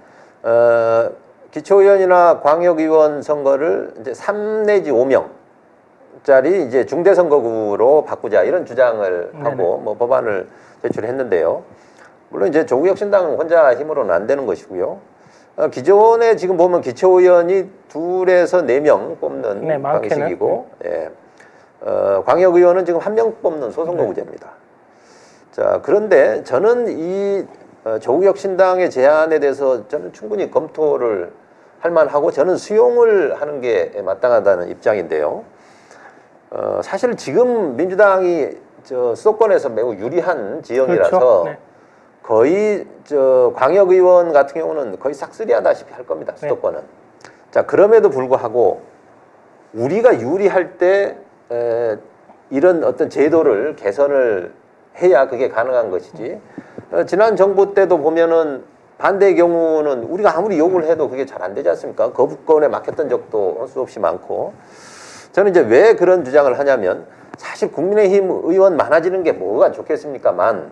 기초의원이나 광역의원 선거를 이제 3 내지 5명짜리 이제 중대선거구로 바꾸자 이런 주장을 하고 뭐 법안을 제출했는데요. 물론 이제 조국혁신당은 혼자 힘으로는 안 되는 것이고요. 기존에 지금 보면 기초의원이 2에서 4명 뽑는 방식이고, 예. 광역의원은 지금 1명 뽑는 소선거구제입니다. 자, 그런데 저는 이 조국혁신당의 제안에 대해서 저는 충분히 검토를 할 만하고 저는 수용을 하는 게 마땅하다는 입장인데요. 사실 지금 민주당이 수도권에서 매우 유리한 지형이라서 그렇죠. 네. 거의 광역의원 같은 경우는 거의 싹쓸이하다시피 할 겁니다. 수도권은. 자, 그럼에도 불구하고 우리가 유리할 때 이런 어떤 제도를 개선을 해야 그게 가능한 것이지. 지난 정부 때도 보면은 반대의 경우는 우리가 아무리 요구를 해도 그게 잘 안 되지 않습니까? 거부권에 막혔던 적도 수없이 많고. 저는 이제 왜 그런 주장을 하냐면 사실 국민의힘 의원 많아지는 게 뭐가 좋겠습니까만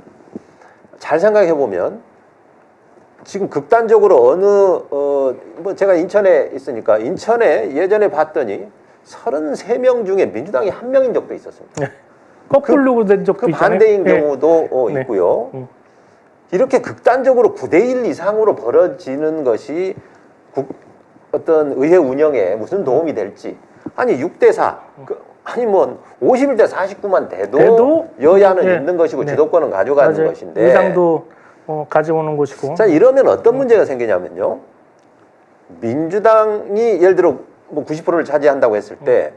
잘 생각해 보면 지금 극단적으로 어느 뭐 제가 인천에 있으니까 인천에 예전에 봤더니 33명 중에 민주당이 1명인 적도 있었습니다. 거꾸로 된 적도 그 있잖아요. 반대인 네. 경우도 네. 있고요. 이렇게 극단적으로 9대1 이상으로 벌어지는 것이 어떤 의회 운영에 무슨 도움이 될지. 아니 6대4 아니 뭐 51대 49만 돼도 여야는 네. 있는 것이고 네. 주도권은 가져가는 맞아요. 것인데 의장도 가져오는 것이고. 자 이러면 어떤 문제가 생기냐면요. 민주당이 예를 들어 뭐 90%를 차지한다고 했을 때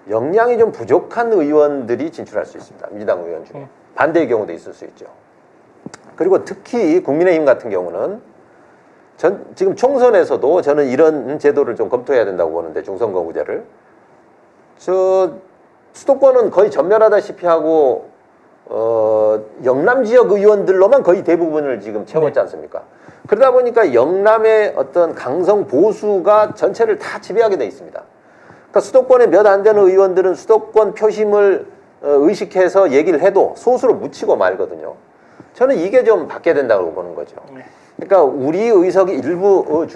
역량이 좀 부족한 의원들이 진출할 수 있습니다. 민주당 의원 중에. 반대의 경우도 있을 수 있죠. 그리고 특히 국민의힘 같은 경우는 지금 총선에서도 저는 이런 제도를 좀 검토해야 된다고 보는데 중선거구제를 수도권은 거의 전멸하다시피 하고 영남 지역 의원들로만 거의 대부분을 지금 채웠지 않습니까? 그러다 보니까 영남의 어떤 강성 보수가 전체를 다 지배하게 돼 있습니다. 그러니까 수도권에 몇 안 되는 의원들은 수도권 표심을 의식해서 얘기를 해도 소수로 묻히고 말거든요. 저는 이게 좀 바뀌어야 된다고 보는 거죠. 그러니까 우리 의석이 일부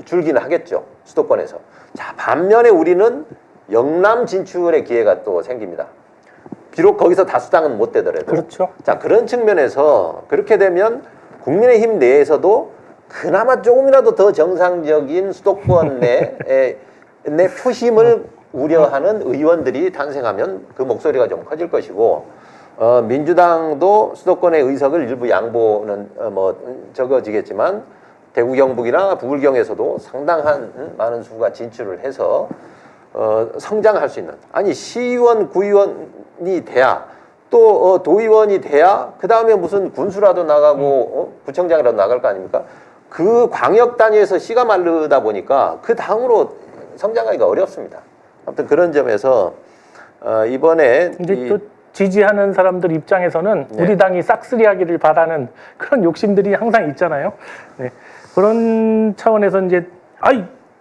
줄기는 하겠죠. 수도권에서. 자, 반면에 우리는 영남 진출의 기회가 또 생깁니다. 비록 거기서 다수당은 못 되더라도. 그렇죠. 자, 그런 측면에서 그렇게 되면 국민의힘 내에서도 그나마 조금이라도 더 정상적인 수도권 내 표심을 우려하는 의원들이 탄생하면 그 목소리가 좀 커질 것이고 민주당도 수도권의 의석을 일부 양보는 적어지겠지만 대구 경북이나 부울경에서도 상당한 많은 수가 진출을 해서 성장할 수 있는 아니 시의원 구의원이 돼야 또 도의원이 돼야 그 다음에 무슨 군수라도 나가고 구청장이라도 나갈 거 아닙니까? 그 광역 단위에서 씨가 마르다 보니까 그 다음으로 성장하기가 어렵습니다. 아무튼 그런 점에서 이번에 이제 또 지지하는 사람들 입장에서는 네. 우리 당이 싹쓸이하기를 바라는 그런 욕심들이 항상 있잖아요. 네. 그런 차원에서 이제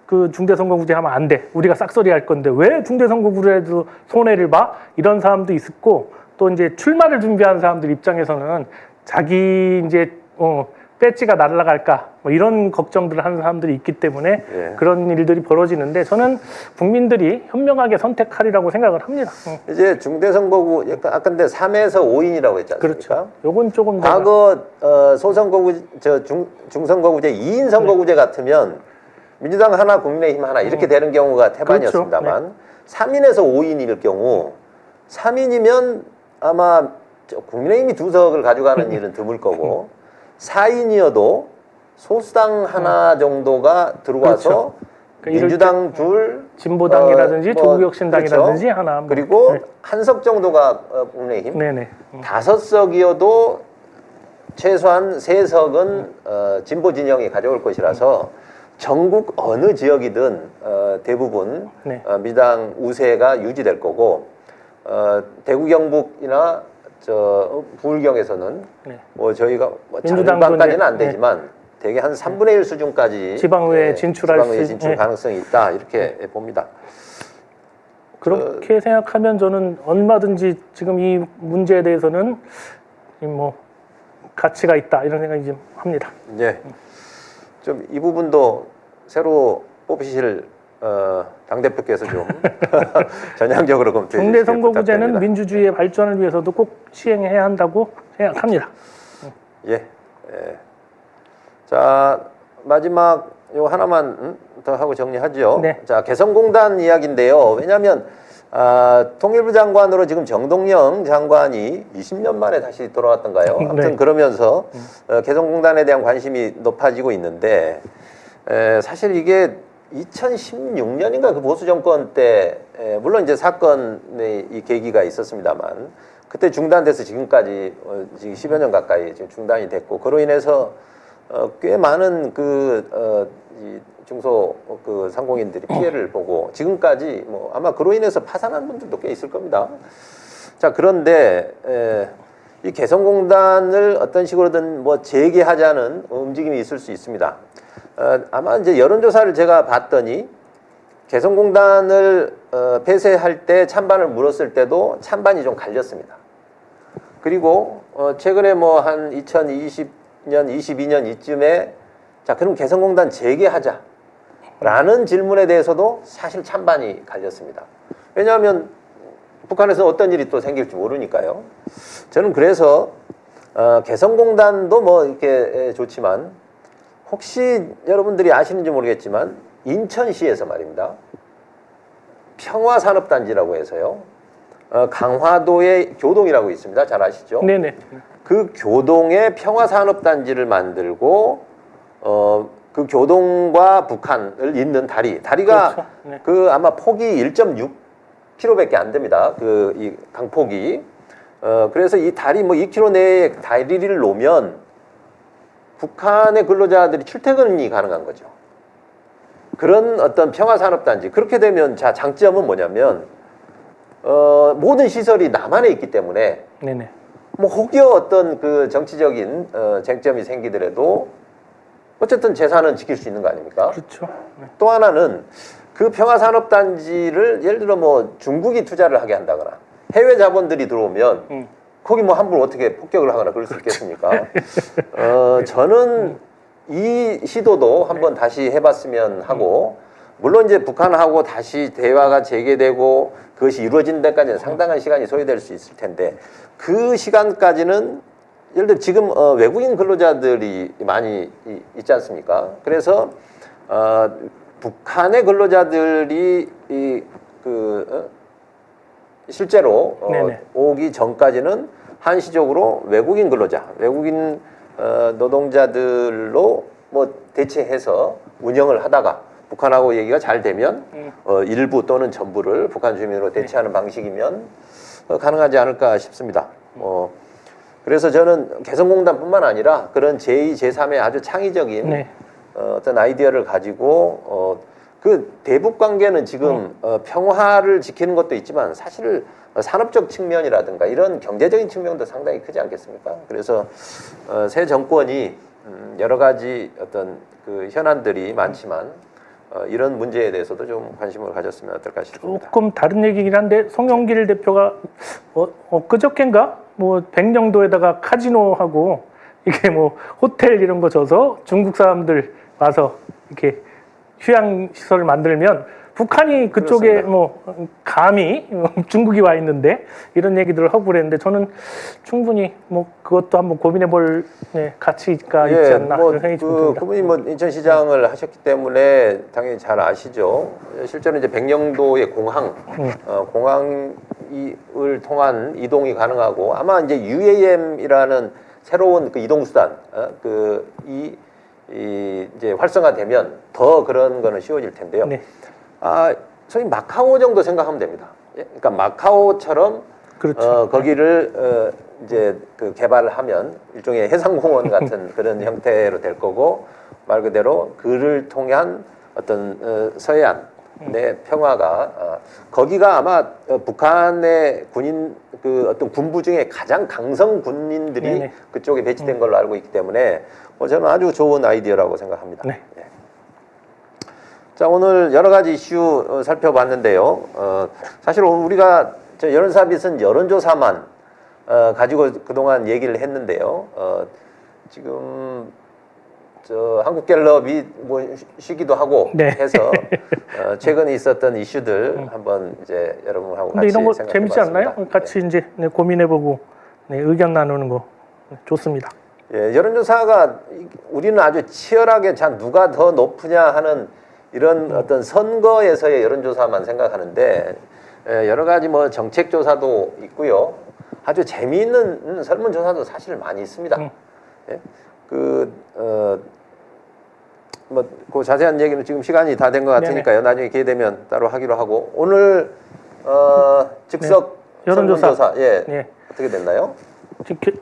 그 중대선거구제 하면 안 돼. 우리가 싹쓸이 할 건데 왜 중대선거구제에도 손해를 봐? 이런 사람도 있었고 또 이제 출마를 준비하는 사람들 입장에서는 자기 이제 배지가 날아갈까 뭐 이런 걱정들을 하는 사람들이 있기 때문에 예. 그런 일들이 벌어지는데 저는 국민들이 현명하게 선택하리라고 생각을 합니다. 이제 중대선거구 아까 근데 3에서 5인이라고 했지 않습니까? 그렇죠. 요건 조금 과거 중선거구제 2인 선거구제 같으면 민주당 하나 국민의힘 하나 이렇게 되는 경우가 태반이었습니다만 그렇죠. 3인에서 5인일 경우 3인이면 아마 국민의힘이 2석을 가져가는 일은 드물 거고 4인이어도 소수당 하나 정도가 들어와서 그렇죠. 그러니까 민주당 둘 진보당이라든지 조국혁신당이라든지 그렇죠. 하나 그리고 네. 한 석 정도가 국민의힘 네네 5석이어도 최소한 3석은 진보 진영이 가져올 것이라서 전국 어느 지역이든 대부분 네. 민주당 우세가 유지될 거고 대구 경북이나 부울경에서는 네. 뭐 저희가 뭐 민주당도 절반까지는 안 이제, 되지만 대개 한 3분의 1 수준까지 지방의회에 진출할 지방의회 수- 진출 네. 가능성이 있다 이렇게 봅니다. 그렇게 생각하면 저는 얼마든지 지금 이 문제에 대해서는 뭐 가치가 있다 이런 생각이 좀 합니다. 예. 좀 이 부분도 새로 뽑히실 당대표께서 좀 전향적으로 검토해 주시길 중대선거구제는 부탁드립니다. 민주주의의 발전을 위해서도 꼭 시행해야 한다고 생각합니다. 예. 예. 자, 마지막 요 하나만 더 하고 정리하죠. 네. 자, 개성공단 이야기인데요. 왜냐하면 통일부 장관으로 지금 정동영 장관이 20년 만에 다시 돌아왔던가요? 아무튼 네. 그러면서 개성공단에 대한 관심이 높아지고 있는데 사실 이게 2016년인가 그 보수 정권 때 물론 이제 사건의 이 계기가 있었습니다만 그때 중단돼서 지금까지 지금 10여 년 가까이 지금 중단이 됐고 그로 인해서 꽤 많은 이 중소 그 상공인들이 피해를 보고 지금까지 뭐 아마 그로 인해서 파산한 분들도 꽤 있을 겁니다. 자, 그런데 이 개성공단을 어떤 식으로든 뭐 재개하자는 움직임이 있을 수 있습니다. 아마 이제 여론조사를 제가 봤더니 개성공단을 폐쇄할 때 찬반을 물었을 때도 찬반이 좀 갈렸습니다. 그리고 최근에 뭐 한 2020년, 22년 이쯤에 자 그럼 개성공단 재개하자라는 질문에 대해서도 사실 찬반이 갈렸습니다. 왜냐하면 북한에서 어떤 일이 또 생길지 모르니까요. 저는 그래서 개성공단도 뭐 이렇게 좋지만 혹시 여러분들이 아시는지 모르겠지만 인천시에서 말입니다. 평화산업단지라고 해서요. 강화도의 교동이라고 있습니다. 잘 아시죠? 네네. 그 교동에 평화산업단지를 만들고 그 교동과 북한을 잇는 다리가 그렇죠. 네. 그 아마 폭이 1.6km밖에 안 됩니다. 그 이 강폭이 그래서 이 다리 뭐 2km 내에 다리를 놓으면 북한의 근로자들이 출퇴근이 가능한 거죠. 그런 어떤 평화산업단지 그렇게 되면 자 장점은 뭐냐면 모든 시설이 남한에 있기 때문에 네네. 뭐 혹여 어떤 그 정치적인 쟁점이 생기더라도 어쨌든 재산은 지킬 수 있는 거 아닙니까? 그렇죠. 네. 또 하나는 그 평화산업단지를 예를 들어 뭐 중국이 투자를 하게 한다거나 해외 자본들이 들어오면 거기 뭐 함부로 어떻게 폭격을 하거나 그럴 수 있겠습니까? 저는 이 시도도 한번 다시 해봤으면 하고 물론 이제 북한하고 다시 대화가 재개되고 그것이 이루어진 데까지는 상당한 시간이 소요될 수 있을 텐데 그 시간까지는 예를 들어 지금 외국인 근로자들이 많이 있지 않습니까? 그래서 북한의 근로자들이 실제로 오기 전까지는 한시적으로 외국인 근로자, 외국인 노동자들로 뭐 대체해서 운영을 하다가 북한하고 얘기가 잘 되면 일부 또는 전부를 북한 주민으로 대체하는 방식이면 가능하지 않을까 싶습니다. 그래서 저는 개성공단뿐만 아니라 그런 제2, 제3의 아주 창의적인 어떤 아이디어를 가지고 그 대북 관계는 지금 평화를 지키는 것도 있지만 사실 산업적 측면이라든가 이런 경제적인 측면도 상당히 크지 않겠습니까? 그래서 새 정권이 여러 가지 어떤 그 현안들이 많지만 이런 문제에 대해서도 좀 관심을 가졌으면 어떨까 싶습니다. 조금 다른 얘기긴 한데 송영길 대표가 그저께인가 뭐 백령도에다가 카지노하고 이게 뭐 호텔 이런 거 줘서 중국 사람들 와서 이렇게 휴양 시설을 만들면 북한이 그쪽에 그렇습니다. 뭐 감히 중국이 와 있는데 이런 얘기들을 하고 그랬는데 저는 충분히 뭐 그것도 한번 고민해 볼 가치가 있지 않나 뭐 그런 생각이 좀 듭니다. 그분이 뭐 인천시장을 하셨기 때문에 당연히 잘 아시죠. 실제로 이제 백령도의 공항, 공항을 통한 이동이 가능하고 아마 이제 UAM이라는 새로운 그 이동 수단, 이제 활성화되면 더 그런 거는 쉬워질 텐데요. 네. 소위 마카오 정도 생각하면 됩니다. 그러니까 마카오처럼 그렇죠. 거기를 이제 그 개발을 하면 일종의 해상공원 같은 그런 형태로 될 거고 말 그대로 그를 통한 어떤 서해안의 평화가 거기가 아마 북한의 군인 그 어떤 군부 중에 가장 강성 군인들이 그쪽에 배치된 걸로 알고 있기 때문에 저는 아주 좋은 아이디어라고 생각합니다. 네. 자, 오늘 여러 가지 이슈 살펴봤는데요. 사실 우리가 여론사빗은 여론조사만 가지고 그동안 얘기를 했는데요. 지금 한국갤럽이 뭐 쉬기도 하고 해서 최근에 있었던 이슈들 한번 이제 여러분하고 같이 이런 거 생각해 재밌지 봤습니다. 않나요? 같이 이제 고민해보고 의견 나누는 거 좋습니다. 예, 여론조사가 우리는 아주 치열하게 자 누가 더 높으냐 하는 이런 어떤 선거에서의 여론조사만 생각하는데 여러 가지 뭐 정책조사도 있고요. 아주 재미있는 설문조사도 사실 많이 있습니다. 예? 그 자세한 얘기는 지금 시간이 다 된 것 같으니까요. 나중에 기회 되면 따로 하기로 하고 오늘 즉석 설문조사 어떻게 됐나요?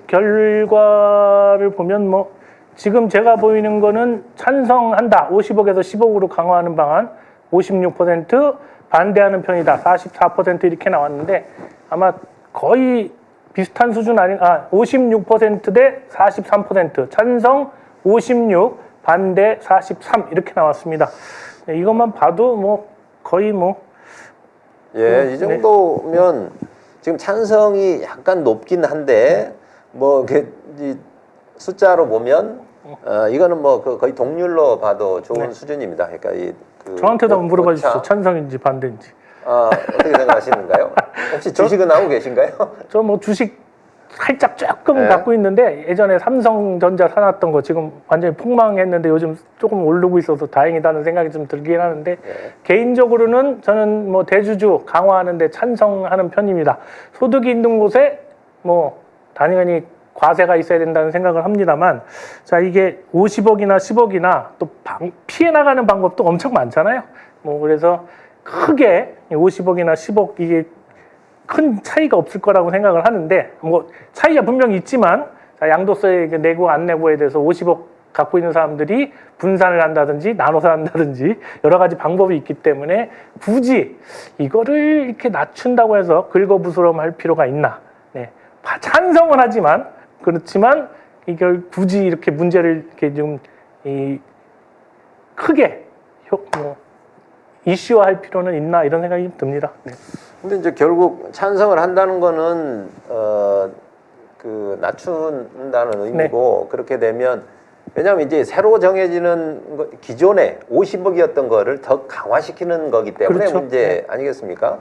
결과를 보면 뭐 지금 제가 보이는 거는 찬성한다 50억에서 10억으로 강화하는 방안 56% 반대하는 편이다 44% 이렇게 나왔는데 아마 거의 비슷한 수준 아닌 56% 대 43% 찬성 56 반대 43 이렇게 나왔습니다. 이것만 봐도 뭐 거의 뭐 이 정도면 지금 찬성이 약간 높긴 한데 뭐 이 숫자로 보면 이거는 뭐 거의 동률로 봐도 좋은 수준입니다. 그러니까 저한테도 한번 물어봐 주시죠. 찬성인지 반대인지. 어떻게 생각하시는가요? 혹시 주식은 하고 계신가요? 저 뭐 주식 살짝 조금 네. 갖고 있는데 예전에 삼성전자 사놨던 거 지금 완전히 폭망했는데 요즘 조금 오르고 있어서 다행이다는 생각이 좀 들긴 하는데 개인적으로는 저는 뭐 대주주 강화하는데 찬성하는 편입니다. 소득이 있는 곳에 뭐 당연히 과세가 있어야 된다는 생각을 합니다만 자 이게 50억이나 10억이나 또 피해 나가는 방법도 엄청 많잖아요. 뭐 그래서 크게 50억이나 10억 이게 큰 차이가 없을 거라고 생각을 하는데 뭐 차이가 분명히 있지만 양도세 내고 안 내고에 대해서 50억 갖고 있는 사람들이 분산을 한다든지 나눠서 한다든지 여러 가지 방법이 있기 때문에 굳이 이거를 이렇게 낮춘다고 해서 긁어부스럼할 필요가 있나? 네. 찬성은 하지만 그렇지만 이걸 굳이 이렇게 문제를 이렇게 좀 크게 이슈화할 필요는 있나 이런 생각이 듭니다. 네. 근데 이제 결국 찬성을 한다는 거는 낮춘다는 의미고 그렇게 되면 왜냐하면 이제 새로 정해지는 기존에 50억이었던 거를 더 강화시키는 거기 때문에 그렇죠. 문제 아니겠습니까?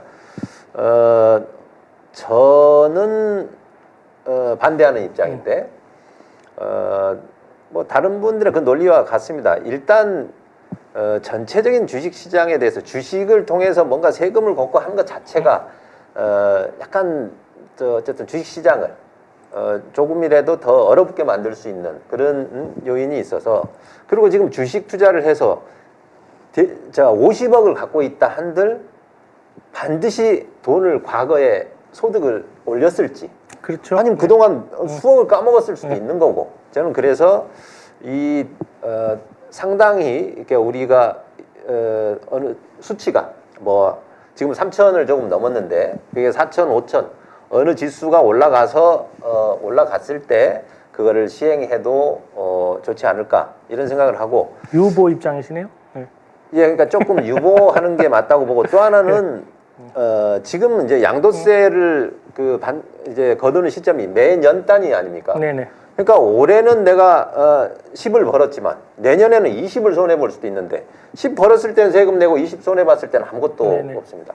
저는 반대하는 입장인데 뭐 다른 분들의 그 논리와 같습니다. 일단 전체적인 주식 시장에 대해서 주식을 통해서 뭔가 세금을 걷고 하는 것 자체가 약간 어쨌든 주식 시장을 조금이라도 더 어렵게 만들 수 있는 그런 요인이 있어서 그리고 지금 주식 투자를 해서 50억을 갖고 있다 한들 반드시 돈을 과거에 소득을 올렸을지 그렇죠. 아니면 그동안 수억을 까먹었을 수도 있는 거고 저는 그래서 상당히 이렇게 우리가 어느 수치가 뭐 지금 3천을 조금 넘었는데 그게 4천, 5천 어느 지수가 올라갔을 때 그거를 시행해도 좋지 않을까 이런 생각을 하고 유보 입장이시네요. 네. 예, 그러니까 조금 유보하는 게 맞다고 보고 또 하나는 지금 이제 양도세를 이제 거두는 시점이 매년 단위 아닙니까? 네네. 그러니까 올해는 내가 10을 벌었지만 내년에는 20을 손해볼 수도 있는데 10 벌었을 때는 세금 내고 20 손해봤을 때는 아무것도 네네. 없습니다.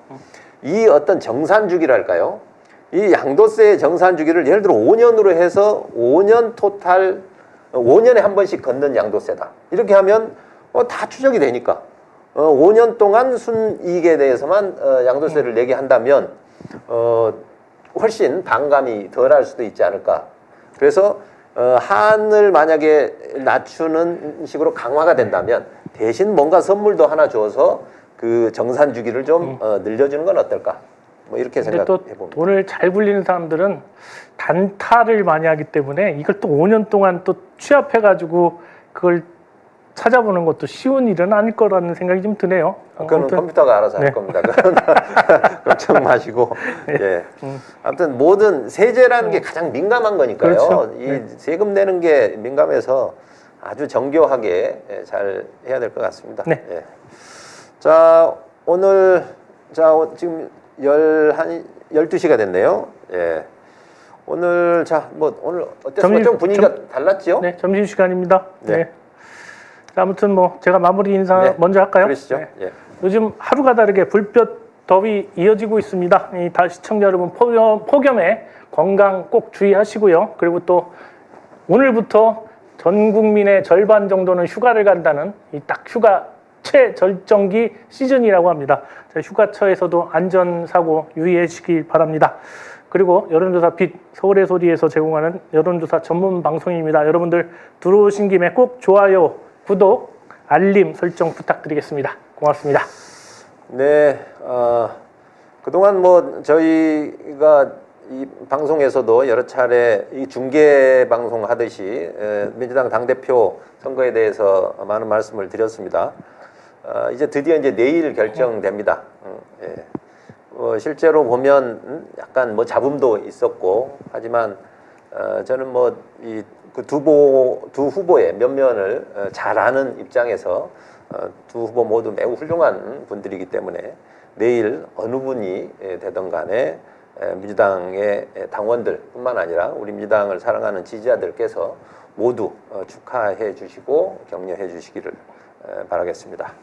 이 어떤 정산주기랄까요? 이 양도세의 정산주기를 예를 들어 5년으로 해서 5년 토탈 5년에 한 번씩 걷는 양도세다. 이렇게 하면 다 추적이 되니까 5년 동안 순이익에 대해서만 양도세를 내게 한다면 훨씬 반감이 덜할 수도 있지 않을까. 그래서 한을 만약에 낮추는 식으로 강화가 된다면 대신 뭔가 선물도 하나 줘서 그 정산 주기를 좀 늘려주는 건 어떨까? 뭐 이렇게 근데 생각해 또 봅니다. 돈을 잘 굴리는 사람들은 단타를 많이 하기 때문에 이걸 또 5년 동안 또 취합해가지고 그걸 찾아보는 것도 쉬운 일은 아닐 거라는 생각이 좀 드네요. 그거는 아무튼 컴퓨터가 알아서 할 겁니다. 그건 걱정 마시고. 예. 아무튼 모든 세제라는 게 가장 민감한 거니까요. 그렇죠. 이 세금 내는 게 민감해서 아주 정교하게 잘 해야 될 것 같습니다. 네. 예. 자, 오늘 지금 12시가 됐네요. 예. 오늘 오늘 어땠습니까? 좀 분위기가 달랐죠? 네, 점심 시간입니다. 네. 네. 자, 아무튼 뭐 제가 마무리 인사 네. 먼저 할까요? 그러시죠. 네. 예. 요즘 하루가 다르게 불볕 더위 이어지고 있습니다. 다 시청자 여러분 폭염에 건강 꼭 주의하시고요. 그리고 또 오늘부터 전 국민의 절반 정도는 휴가를 간다는 이 딱 휴가 최절정기 시즌이라고 합니다. 자, 휴가처에서도 안전사고 유의하시길 바랍니다. 그리고 여론조사 빛 서울의 소리에서 제공하는 여론조사 전문 방송입니다. 여러분들 들어오신 김에 꼭 좋아요, 구독, 알림 설정 부탁드리겠습니다. 고맙습니다. 네, 그동안 뭐 저희가 이 방송에서도 여러 차례 이 중계 방송 하듯이 민주당 당대표 선거에 대해서 많은 말씀을 드렸습니다. 이제 드디어 이제 내일 결정됩니다. 예. 실제로 보면 약간 뭐 잡음도 있었고 하지만 저는 뭐 이 그 두 후보의 면면을 잘 아는 입장에서 두 후보 모두 매우 훌륭한 분들이기 때문에 내일 어느 분이 되든 간에 민주당의 당원들뿐만 아니라 우리 민주당을 사랑하는 지지자들께서 모두 축하해 주시고 격려해 주시기를 바라겠습니다.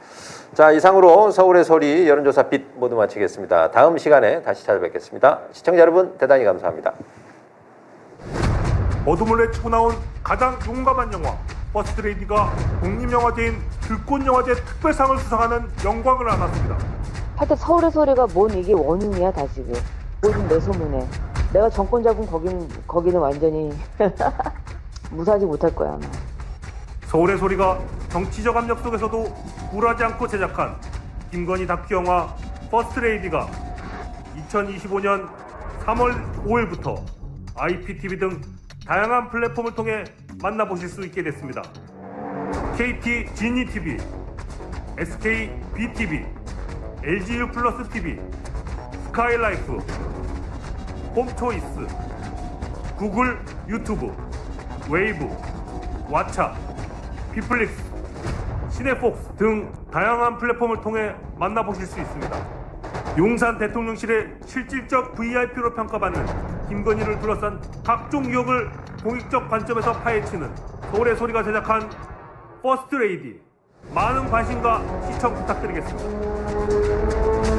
자, 이상으로 서울의 소리 여론조사 빛 모두 마치겠습니다. 다음 시간에 다시 찾아뵙겠습니다. 시청자 여러분 대단히 감사합니다. 어둠을 헤치고 나온 가장 용감한 영화 버스트레이디가 독립영화제인 불꽃영화제 특별상을 수상하는 영광을 안았습니다. 하여튼 서울의 소리가 뭔 이게 원흉이야 다 지금. 모든 내 소문에. 내가 정권 잡은 거기는 완전히 무사하지 못할 거야 아마. 서울의 소리가 정치적 압력 속에서도 굴하지 않고 제작한 김건희 다큐 영화 버스트레이디가 2025년 3월 5일부터 IPTV 등 다양한 플랫폼을 통해 만나보실 수 있게 됐습니다. KT 지니 TV, SK BTV, LGU 플러스 TV, 스카이라이프, 홈초이스, 구글 유튜브, 웨이브, 왓챠, 피플릭스, 시네폭스 등 다양한 플랫폼을 통해 만나보실 수 있습니다. 용산 대통령실의 실질적 VIP로 평가받는 김건희를 둘러싼 각종 의혹을 공익적 관점에서 파헤치는 서울의 소리가 제작한 퍼스트 레이디, 많은 관심과 시청 부탁드리겠습니다.